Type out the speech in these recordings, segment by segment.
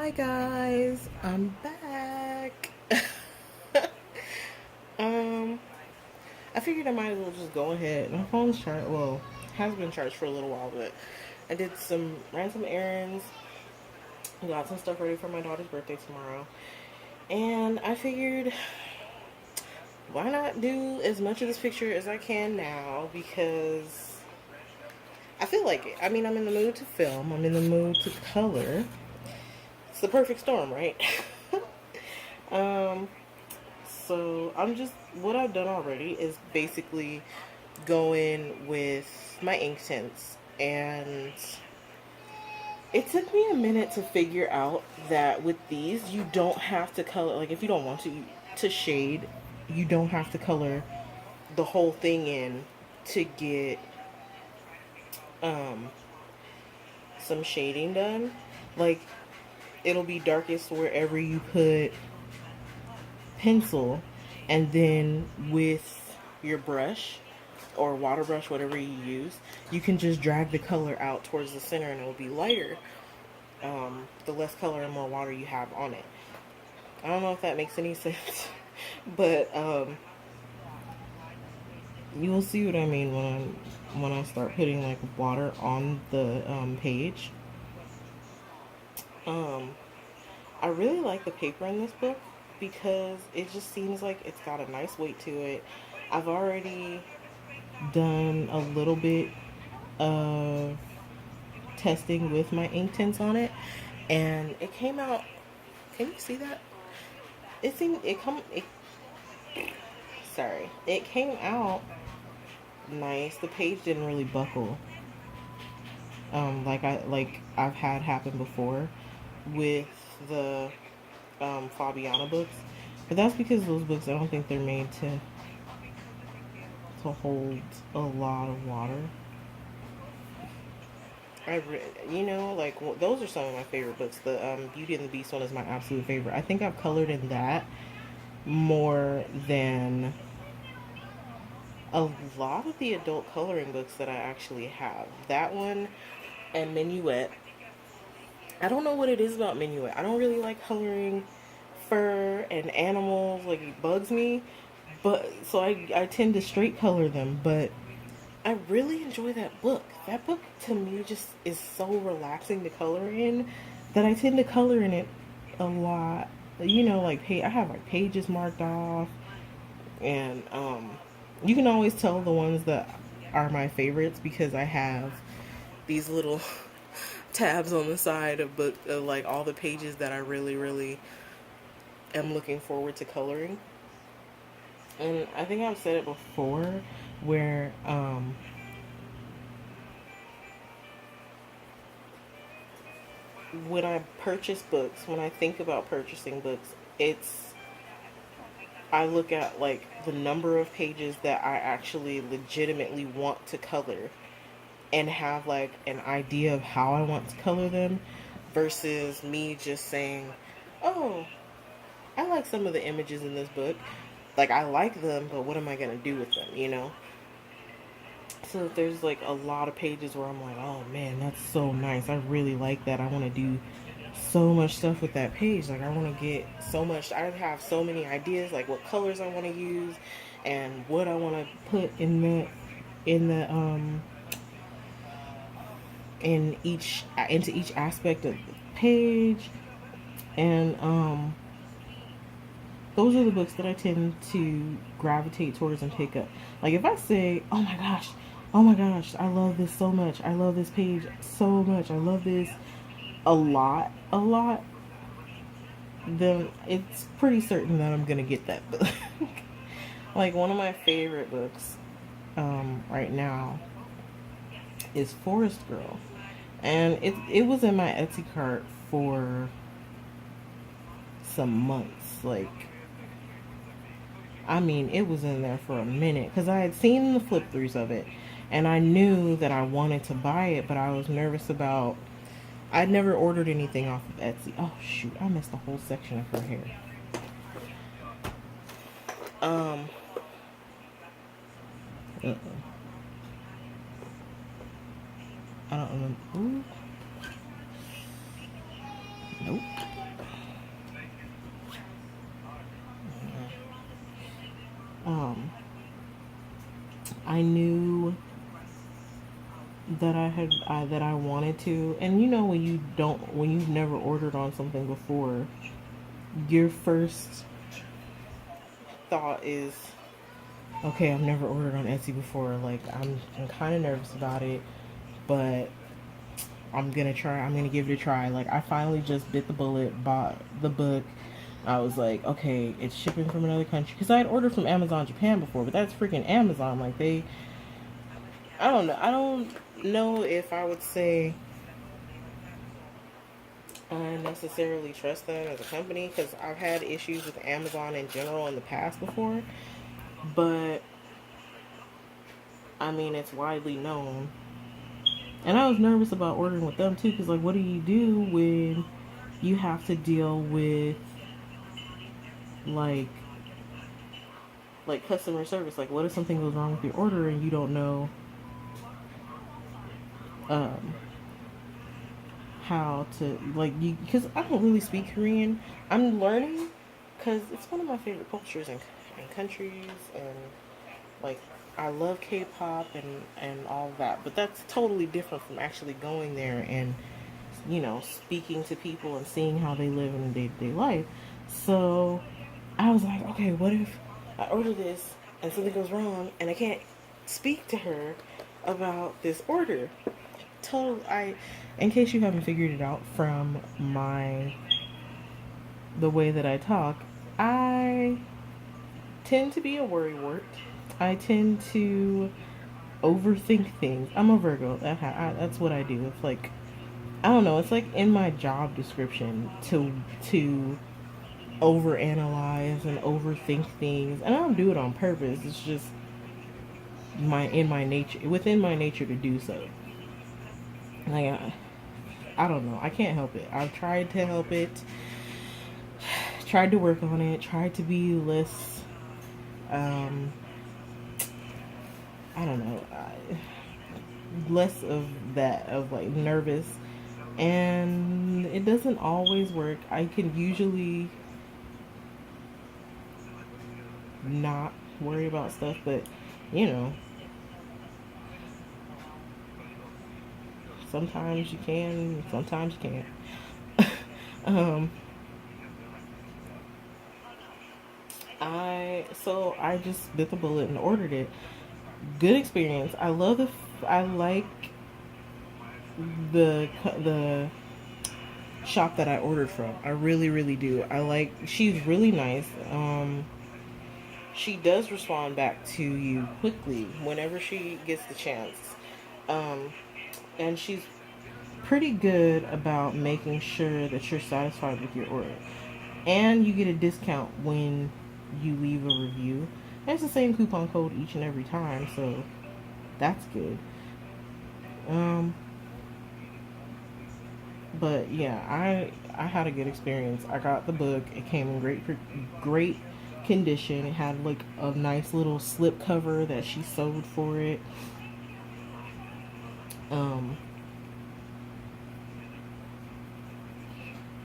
Hi guys, I'm back. um, I figured I might as well just go ahead. My phone's charged. Well, has been charged for a little while, but I ran some errands, got some stuff ready for my daughter's birthday tomorrow, and I figured why not do as much of this picture as I can now because I feel like it. I mean, I'm in the mood to film. I'm in the mood to color. It's the perfect storm, right? um, So what I've done already is basically go in with my ink tints, and it took me a minute to figure out that with these you don't have to color, like if you don't want to shade, you don't have to color the whole thing in to get um some shading done. Like it'll be darkest wherever you put pencil, and then with your brush or water brush, whatever you use, you can just drag the color out towards the center and it'll be lighter, the less color and more water you have on it. I don't know if that makes any sense, but you will see what I mean when I start putting like water on the page. Um, I really like the paper in this book because it just seems like it's got a nice weight to it. I've already done a little bit of testing with my ink tints on it, and it came out. Can you see that? It seemed it come. It, sorry, it came out nice. The page didn't really buckle, like I've had happen before with the Fabiana books, but that's because those books I don't think they're made to hold a lot of water. Like those are some of my favorite books. The Beauty and the Beast one is my absolute favorite. I think I've colored in that more than a lot of the adult coloring books that I actually have. That one and Minuet. I don't know what it is about Minuet. I don't really like coloring fur and animals. Like it bugs me. But so I tend to straight color them, but I really enjoy that book. That book to me just is so relaxing to color in that I tend to color in it a lot. Like I have like pages marked off, and you can always tell the ones that are my favorites because I have these little tabs on the side of like all the pages that I really really am looking forward to coloring. And I think I've said it before where when I purchase books, when I think about purchasing books, it's I look at like the number of pages that I actually legitimately want to color and have like an idea of how I want to color them versus me just saying, "Oh, I like some of the images in this book. Like I like them, but what am I going to do with them?" So there's like a lot of pages where I'm like, "Oh man, that's so nice. I really like that. I want to do so much stuff with that page. Like I want to get so much. I have so many ideas, like what colors I want to use, and what I want to put in the in each into each aspect of the page." And those are the books that I tend to gravitate towards and pick up. Like if I say, oh my gosh, I love this so much. I love this page so much. I love this a lot, then it's pretty certain that I'm gonna get that book. Like one of my favorite books right now is Forest Girl, and it was in my Etsy cart for some months. Like I mean, it was in there for a minute because I had seen the flip throughs of it, and I knew that I wanted to buy it, but I was nervous about. I'd never ordered anything off of Etsy. Oh shoot, I missed the whole section of her hair. Um, uh-oh. I don't remember. Ooh. Nope. I knew that that I wanted to, and you know when you've never ordered on something before, your first thought is, okay, I've never ordered on Etsy before. Like I'm kind of nervous about it, but I'm gonna try. I'm gonna give it a try. Like I finally just bit the bullet, bought the book. I was like, okay, it's shipping from another country because I had ordered from Amazon Japan before, but that's freaking Amazon. Like I don't know. I don't know if I would say I necessarily trust them as a company because I've had issues with Amazon in general in the past before. But I mean, it's widely known. And I was nervous about ordering with them too because, like, what do you do when you have to deal with like customer service? Like, what if something goes wrong with your order and you don't know um, how to like you? Because I don't really speak Korean. I'm learning because it's one of my favorite cultures and countries, and like I love K-pop and all of that. But that's totally different from actually going there and speaking to people and seeing how they live in day-to-day life. So I was like, okay, what if I order this and something goes wrong and I can't speak to her about this order? In case you haven't figured it out from the way that I talk, I tend to be a worrywart. I tend to overthink things. I'm a Virgo. That's what I do. It's like I don't know. It's like in my job description to overanalyze and overthink things, and I don't do it on purpose. It's just my nature, within my nature to do so. Like I don't know. I can't help it. I've tried to help it. Tried to work on it. Tried to be less. Um, I don't know. Less of that of like nervous, and it doesn't always work. I can usually not worry about stuff, but you know, sometimes you can, sometimes you can't. um, I just bit the bullet and ordered it. Good experience. I like the shop that I ordered from. I really really do. She's really nice. She does respond back to you quickly whenever she gets the chance. Um, and she's pretty good about making sure that you're satisfied with your order. And you get a discount when you leave a review. And it's the same coupon code each and every time, so that's good. Um, but yeah, I had a good experience. I got the book. It came in great condition. It had like a nice little slip cover that she sewed for it. Um,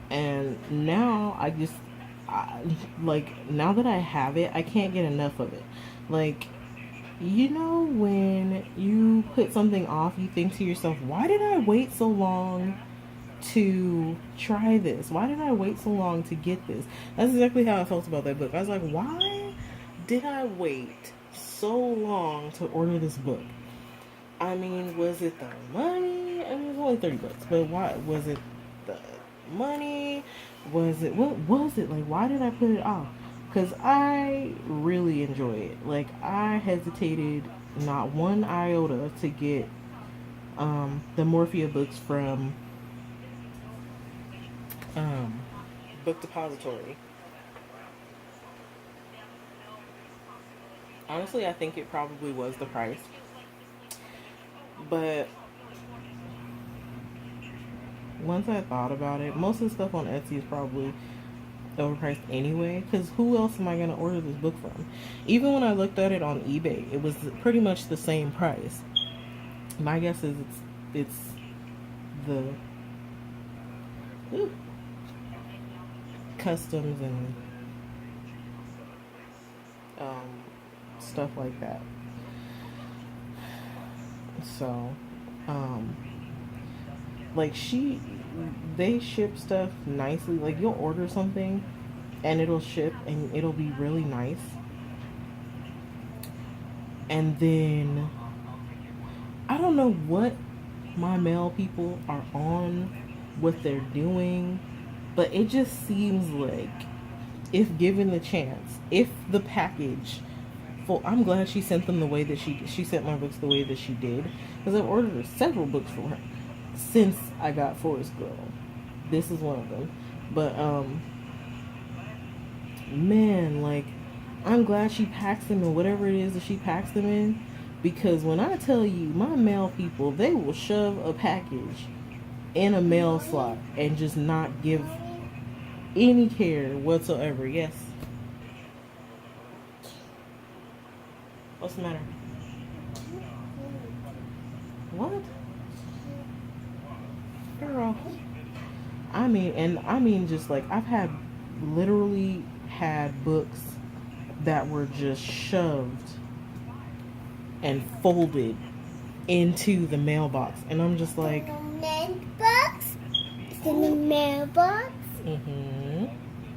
and now now that I have it, I can't get enough of it. Like, when you put something off, you think to yourself, why did I wait so long to try this? Why did I wait so long to get this? That's exactly how I felt about that book. I was like, why did I wait so long to order this book? I mean, was it the money? I mean, it was only $30, but why was it the money? What was it? Like, why did I put it off? Because I really enjoy it. Like, I hesitated not one iota to get the Morphia books from um, Book Depository. Honestly, I think it probably was the price. But once I thought about it, most of the stuff on Etsy is probably overpriced anyway, because who else am I going to order this book from? Even when I looked at it on eBay, it was pretty much the same price. My guess is it's the customs and stuff like that. So, like they ship stuff nicely. Like you'll order something and it'll ship and it'll be really nice. And then I don't know what my mail people are on, what they're doing, but it just seems like if given the chance, if the package full, I'm glad she sent them the way that she sent my books the way that she did, because I've ordered several books from her since I got Forest Girl. This is one of them. But man, like I'm glad she packs them in whatever it is that she packs them in, because when I tell you my mail people, they will shove a package in a mail slot and just not give any care whatsoever. Yes. What's the matter? What? Girl. I mean just like I've had literally had books that were just shoved and folded into the mailbox, and I'm just like, mailbox? It's in the mailbox? mm-hmm.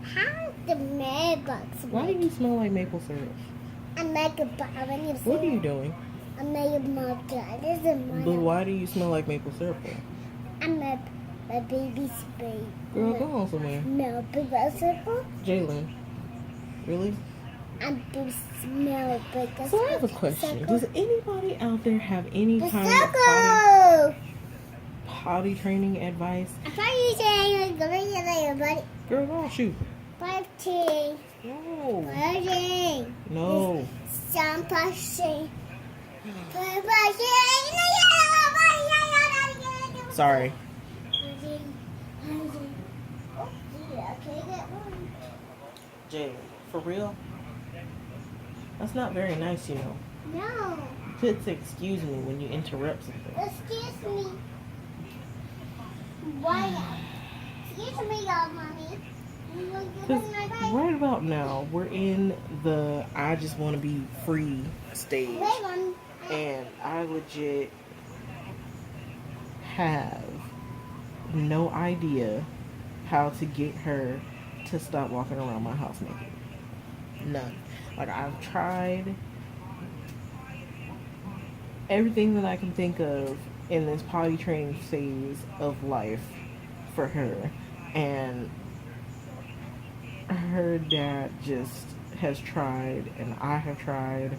How's the mailbox? Why do you smell like maple syrup? I make a bottle. What are you doing? I made a marker. This is mine. But why do you smell like maple syrup for? I'm a baby spray. Girl, go on somewhere. No, baby syrup. Jalen, really? I'm to smell big. So I have a question. Does anybody out there have any kind of potty training advice? I thought you saying go to your buddy. Girl, go on, shoot. Party. No. Party. No. Some party. Sorry. Jay, for real? That's not very nice, you know. No. You could say excuse me when you interrupt something. Excuse me. Why? Excuse me, mommy. Because right about now, we're in the I just want to be free stage. And I legit have no idea how to get her to stop walking around my house naked. None. Like, I've tried everything that I can think of in this potty training phase of life for her. And her dad just has tried, and I have tried,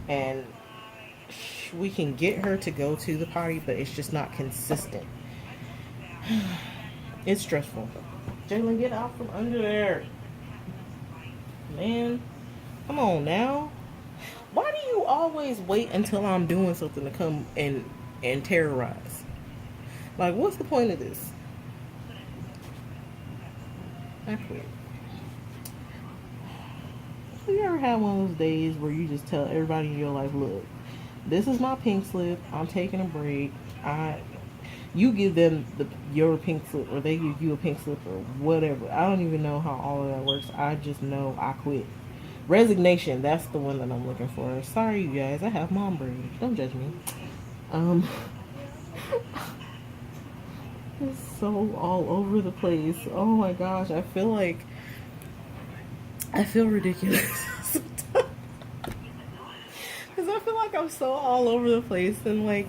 and we can get her to go to the potty, but it's just not consistent. It's stressful. Jalen, get out from under there. Man, come on now. Why do you always wait until I'm doing something to come and terrorize? Like, what's the point of this? I quit. Have you ever had one of those days where you just tell everybody in your life, look, this is my pink slip, I'm taking a break, you give them your pink slip, or they give you a pink slip, or whatever. I don't even know how all of that works. I just know I quit. Resignation, that's the one that I'm looking for. Sorry, you guys, I have mom brain. Don't judge me. It's so all over the place. Oh my gosh, I feel ridiculous. Because I feel like I'm so all over the place, and like,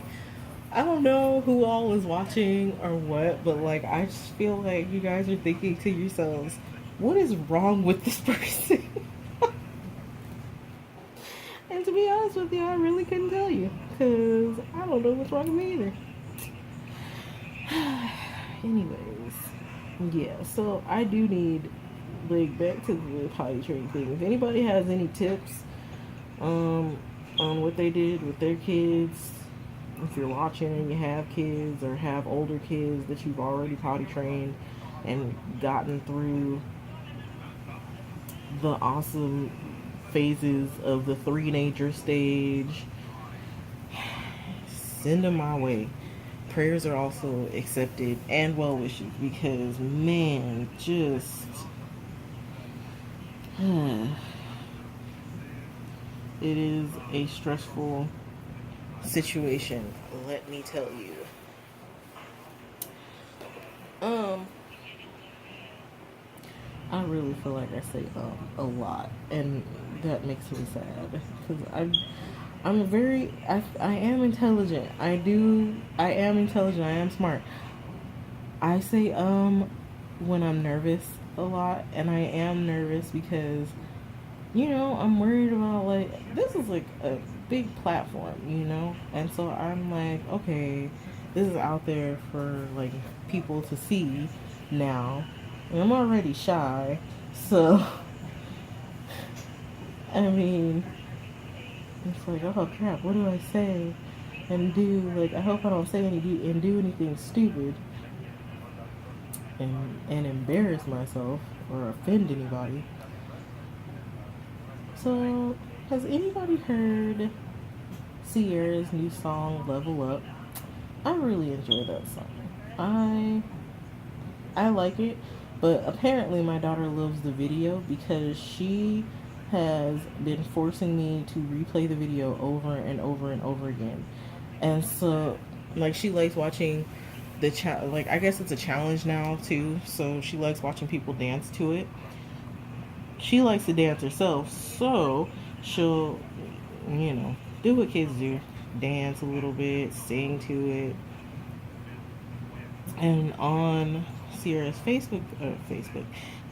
I don't know who all is watching or what, but like, I just feel like you guys are thinking to yourselves, what is wrong with this person? And to be honest with you, I really couldn't tell you, because I don't know what's wrong with me either. Anyways, yeah, so I do need, like, back to the potty training thing. If anybody has any tips on what they did with their kids, if you're watching and you have kids or have older kids that you've already potty trained and gotten through the awesome phases of the three-nager stage, send them my way. Prayers are also accepted, and well wishes, because man, just it is a stressful situation, let me tell you. Um, I really feel like I say a lot, and that makes me sad because I'm a very I am intelligent. I am intelligent. I am smart. I say when I'm nervous a lot, and I am nervous because I'm worried about, like, this is like a big platform, and so I'm like, okay, this is out there for like people to see now, and I'm already shy, so I mean, it's like, oh crap, what do I say and do? Like, I hope I don't say and do anything stupid and embarrass myself or offend anybody. So, has anybody heard Sierra's new song "Level Up"? I really enjoy that song. I like it, but apparently my daughter loves the video because she has been forcing me to replay the video over and over and over again. And so, like, she likes watching like, I guess it's a challenge now too. So she likes watching people dance to it. She likes to dance herself, so she'll, do what kids do, dance a little bit, sing to it. And on Sierra's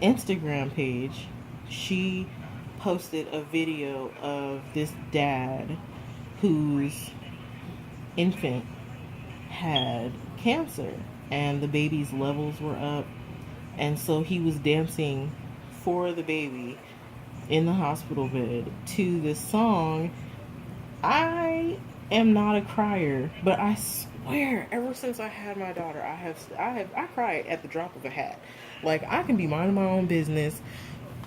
Instagram page, she posted a video of this dad whose infant had cancer, and the baby's levels were up, and so he was dancing for the baby in the hospital bed to this song. I am not a crier, but I swear, ever since I had my daughter, I cry at the drop of a hat. Like, I can be minding my own business,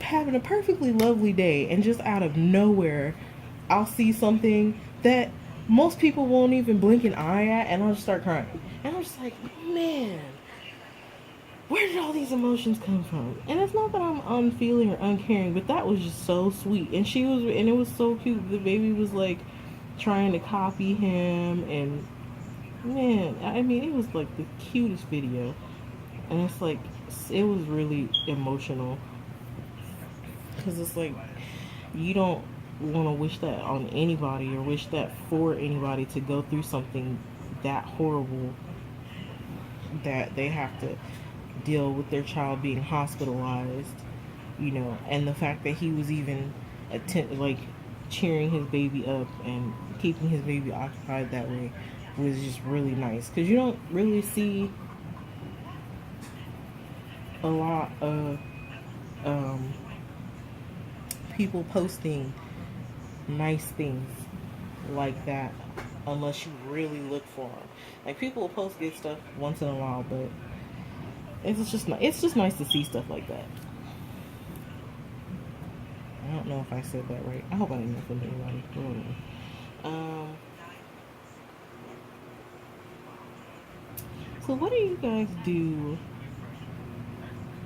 having a perfectly lovely day, and just out of nowhere, I'll see something that most people won't even blink an eye at, and I'll just start crying. And I'm just like, man, where did all these emotions come from? And it's not that I'm unfeeling or uncaring, but that was just so sweet. And it was so cute. The baby was like trying to copy him, and man, I mean, it was like the cutest video. And it's like, it was really emotional because it's like, you don't want to wish that on anybody or wish that for anybody to go through something that horrible, that they have to deal with their child being hospitalized, and the fact that he was even like cheering his baby up and keeping his baby occupied that way was just really nice, because you don't really see a lot of um, people posting nice things like that unless you really look for them. Like, people will post good stuff once in a while, but it's just nice to see stuff like that. I don't know if I said that right. I hope I didn't offend anybody. Um, so what do you guys do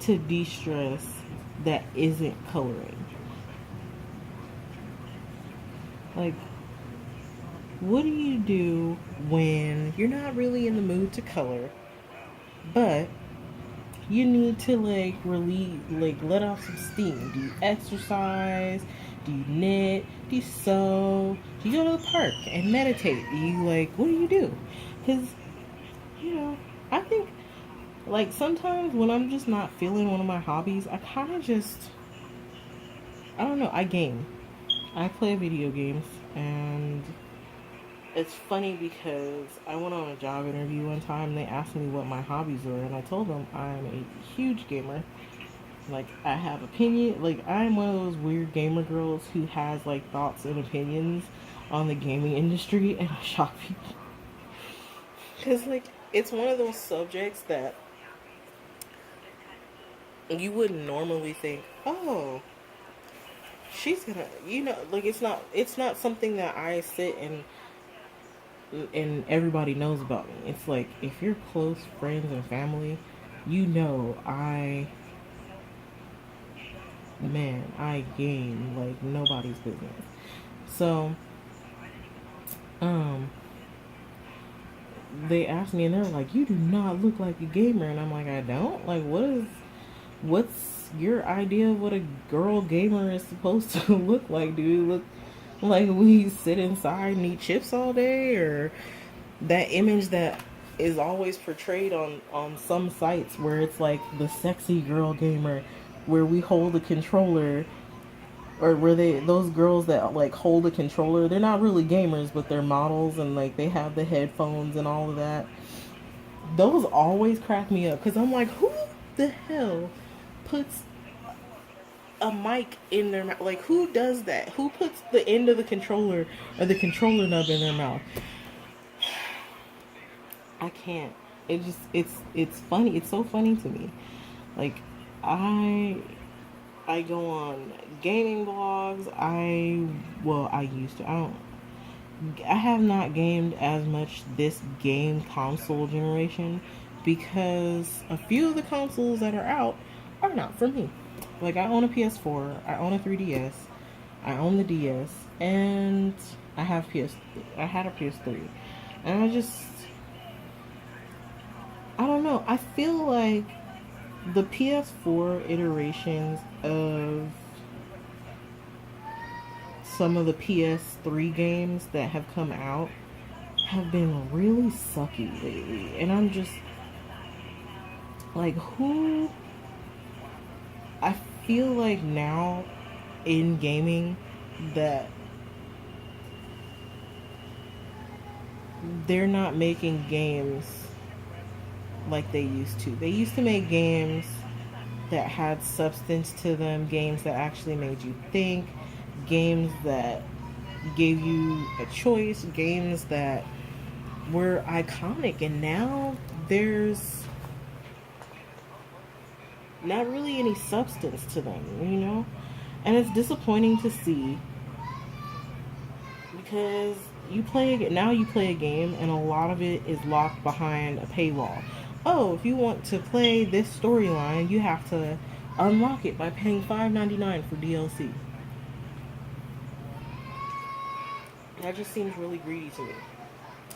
to de-stress that isn't coloring? Like, what do you do when you're not really in the mood to color, but you need to, like, relieve, like, let off some steam? Do you exercise? Do you knit? Do you sew? Do you go to the park and meditate? Do you, like, what do you do? Because, I think, like, sometimes when I'm just not feeling one of my hobbies, I kind of just, I don't know, I game. I play video games, and it's funny because I went on a job interview one time, and they asked me what my hobbies were, and I told them I'm a huge gamer. Like, I have opinion, like, I'm one of those weird gamer girls who has, like, thoughts and opinions on the gaming industry, and I shock people. Because, like, it's one of those subjects that you wouldn't normally think, oh, she's gonna, like, it's not something that I sit and everybody knows about me. It's like, if you're close friends and family, I game like nobody's business. So, they asked me and they're like, "You do not look like a gamer," and I'm like, "I don't." Like, what's your idea of what a girl gamer is supposed to look like? Do you look like we sit inside and eat chips all day, or that image that is always portrayed on some sites where it's like the sexy girl gamer, where we hold a controller, or where they those girls that like hold a controller, they're not really gamers, but they're models, and like they have the headphones and all of that. Those always crack me up because I'm like, who the hell puts a mic in their mouth? Like, who does that? Who puts the end of the controller or the controller nub in their mouth? I can't. It's funny. It's so funny to me. Like, I I go on gaming blogs. I used to. I have not gamed as much this game console generation because a few of the consoles that are out are not for me. Like, I own a PS4, I own a 3DS, I own the DS, and I have PS. I had a PS3, and I don't know. I feel like the PS4 iterations of some of the PS3 games that have come out have been really sucky lately. And I'm just like, who? I feel like now in gaming that they're not making games like they used to. They used to make games that had substance to them, games that actually made you think, games that gave you a choice, games that were iconic. And now there's not really any substance to them, you know? And it's disappointing to see because you play a game and a lot of it is locked behind a paywall. Oh, if you want to play this storyline, you have to unlock it by paying $5.99 for DLC. That just seems really greedy to me.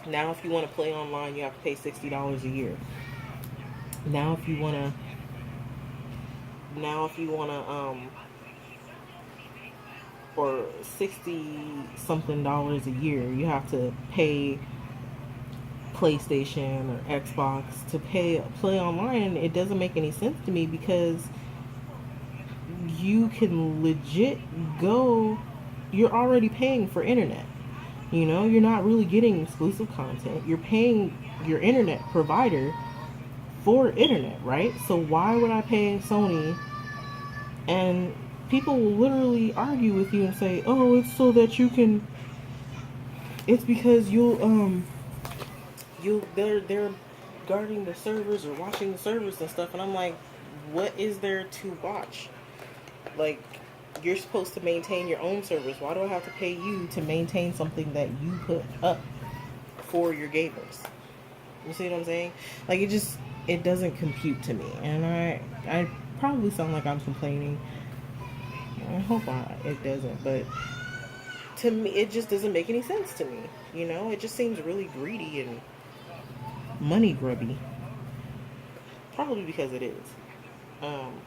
Now, if you want to play online, you have to pay $60 a year. Now, if you want to, now if you want to, for 60 something dollars a year, you have to pay PlayStation or Xbox to play online. And it doesn't make any sense to me because you can legit go. You're already paying for internet. You know, you're not really getting exclusive content. You're paying your internet provider for internet, right? So why would I pay Sony? And people will literally argue with you and say, "Oh, it's so that you can." It's because they're guarding the servers or watching the servers and stuff. And I'm like, what is there to watch? Like, you're supposed to maintain your own servers. Why do I have to pay you to maintain something that you put up for your gamers? You see what I'm saying? Like, it doesn't compute to me. And I probably sound like I'm complaining. I hope it doesn't, but to me, it just doesn't make any sense to me. You know, it just seems really greedy and money grubby. Probably because it is. Um,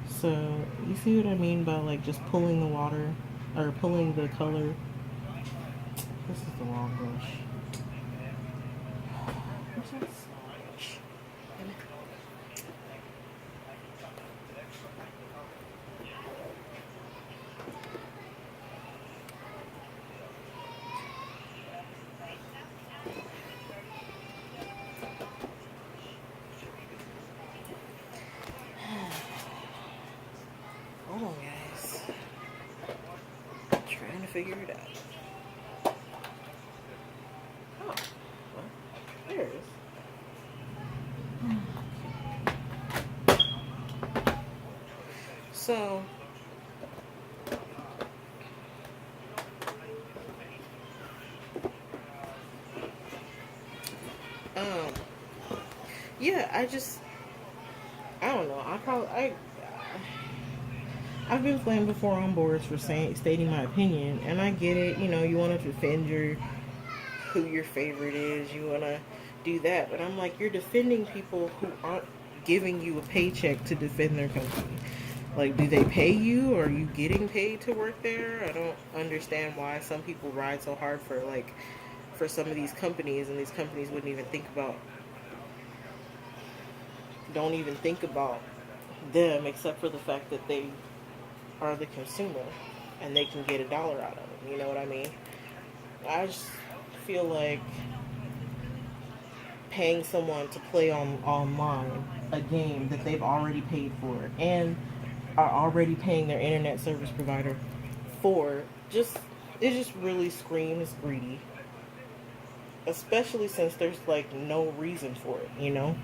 so you see what I mean by like just pulling the water or pulling the color. This is the wrong brush. Where's that small brush? Hold on, guys. Trying to figure it out. Oh, well, there it is. So, um, yeah, I don't know. I've been flamed before on boards for stating my opinion, and I get it. You know, you want to defend who your favorite is. You want to do that, but I'm like, you're defending people who aren't giving you a paycheck to defend their company. Like, do they pay you? Or are you getting paid to work there? I don't understand why some people ride so hard for some of these companies, and these companies don't even think about them, except for the fact that they are the consumer and they can get a dollar out of them. You know what I mean? I just feel like paying someone to play online a game that they've already paid for and are already paying their internet service provider for, just it just really screams greedy, especially since there's like no reason for it, you know?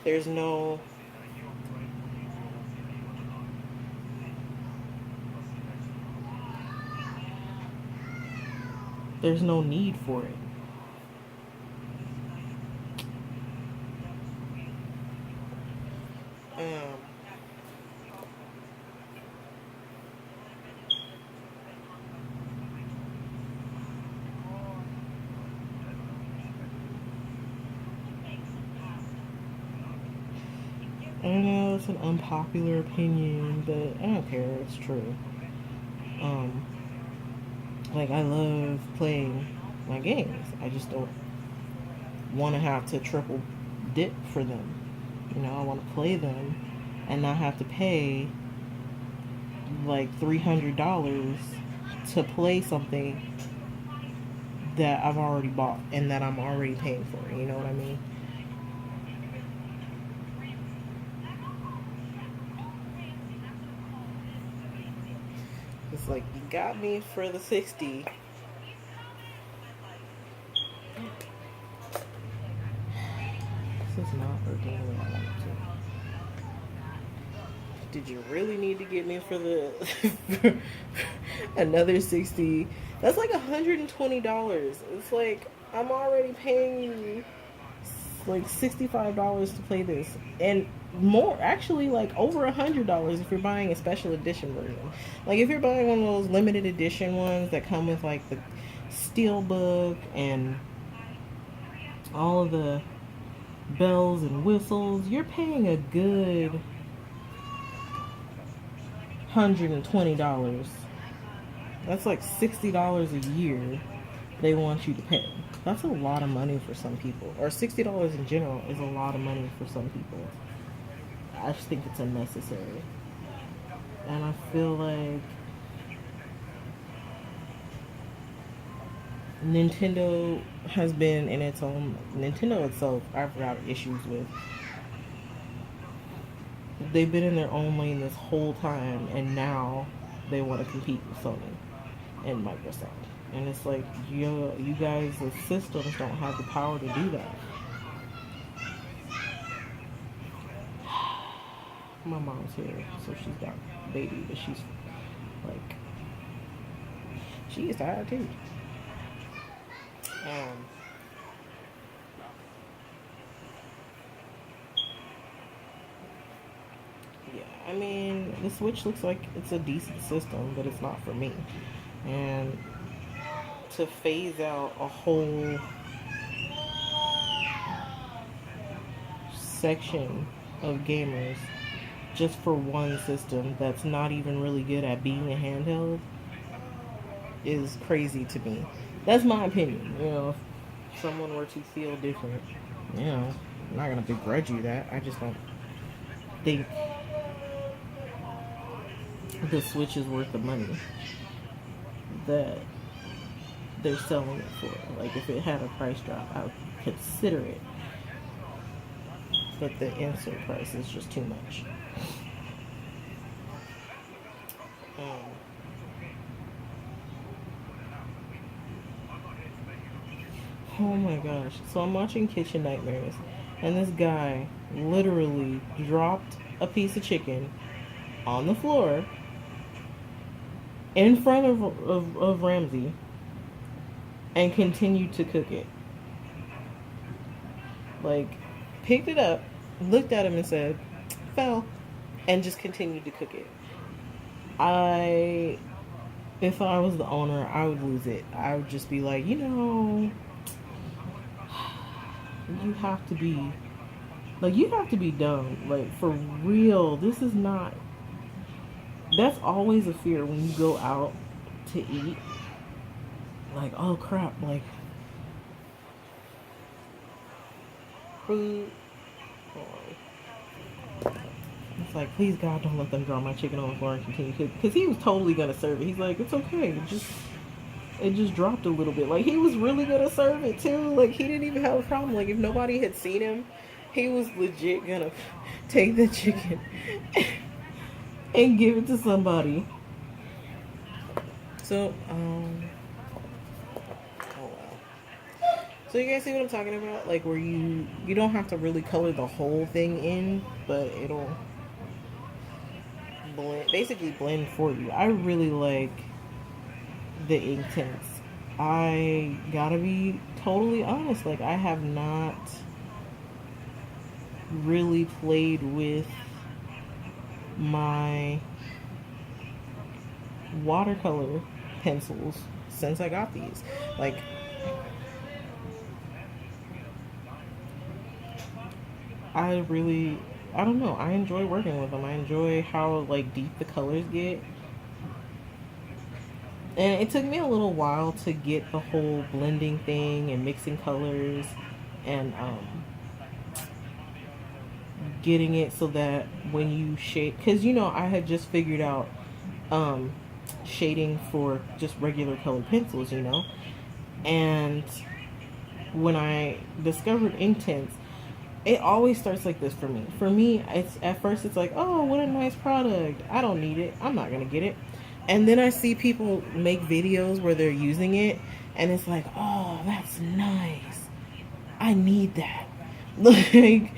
There's no there's no need for it. Um I know it's an unpopular opinion, but I don't care. It's true. Um, like, I love playing my games. I just don't want to have to triple dip for them. You know, I want to play them and not have to pay like $300 to play something that I've already bought and that I'm already paying for. You know what I mean? It's like, you got me for the 60. This is not working the way I want it to. Did you really need to get me for the another 60? That's like $120. It's like, I'm already paying you like $65 to play this, and more, actually, like over $100 if you're buying a special edition version. Like, if you're buying one of those limited edition ones that come with like the steel book and all of the bells and whistles, you're paying a good $120. That's like $60 a year they want you to pay. That's a lot of money for some people. Or $60 in general is a lot of money for some people. I just think it's unnecessary. And I feel like Nintendo has been in its own. Nintendo itself, I've got issues with. They've been in their own lane this whole time, and now they want to compete with Sony and Microsoft. And it's like, you guys as systems don't have the power to do that. My mom's here, so she's got baby, but she's like, she is tired too. Um, yeah, I mean, the Switch looks like it's a decent system, but it's not for me. And to phase out a whole section of gamers just for one system that's not even really good at being a handheld is crazy to me. That's my opinion. You know, if someone were to feel different, you know, I'm not gonna begrudge you that. I just don't think the Switch is worth the money that they're selling it for. Like, if it had a price drop, I would consider it. But the insert price is just too much. Um, oh my gosh. So I'm watching Kitchen Nightmares, and this guy literally dropped a piece of chicken on the floor in front of Ramsey and continued to cook it. Like, picked it up, looked at him and said, fell, and just continued to cook it. I, if I was the owner, I would lose it. I would just be like, you have to be, like, you have to be done. Like, for real, this is not, that's always a fear when you go out to eat. Like, oh crap, like, food. It's like, please God, don't let them drop my chicken on the floor and continue cooking. Because he was totally gonna serve it. He's like, it's okay, it just dropped a little bit. Like, he was really gonna serve it too. Like, he didn't even have a problem. Like, if nobody had seen him, he was legit gonna take the chicken and give it to somebody. So, oh wow. So you guys see what I'm talking about? Like, where you don't have to really color the whole thing in, but it'll basically blend for you. I really like the ink tints. I gotta be totally honest. Like, I have not really played with my watercolor pencils since I got these. Like, I don't know. I enjoy working with them. I enjoy how like deep the colors get. And it took me a little while to get the whole blending thing and mixing colors and getting it so that when you shade, because I had just figured out um, shading for just regular colored pencils, and when I discovered Inktense, it always starts like this for me. For me, it's at first it's like, oh, what a nice product. I don't need it. I'm not gonna get it. And then I see people make videos where they're using it, and it's like, oh, that's nice. I need that. Like,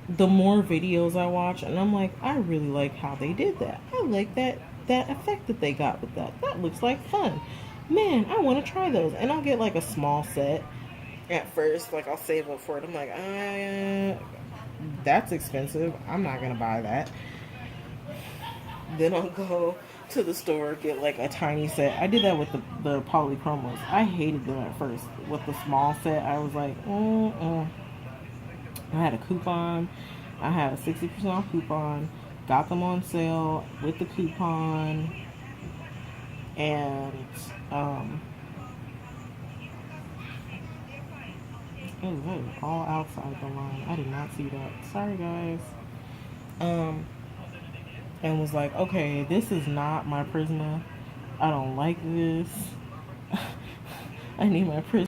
the more videos I watch, and I'm like, I really like how they did that. I like that effect that they got with that. That looks like fun. Man, I want to try those. And I'll get like a small set at first. Like, I'll save up for it. I'm like, that's expensive. I'm not gonna buy that. Then I'll go to the store, get like a tiny set. I did that with the polychromos. I hated them at first. With the small set, I was like, I had a coupon. I had a 60% off coupon. Got them on sale with the coupon. And, oh, that is all outside the line. I did not see that. Sorry, guys. And was like, okay, this is not my Prisma. I don't like this. I need my Prisma.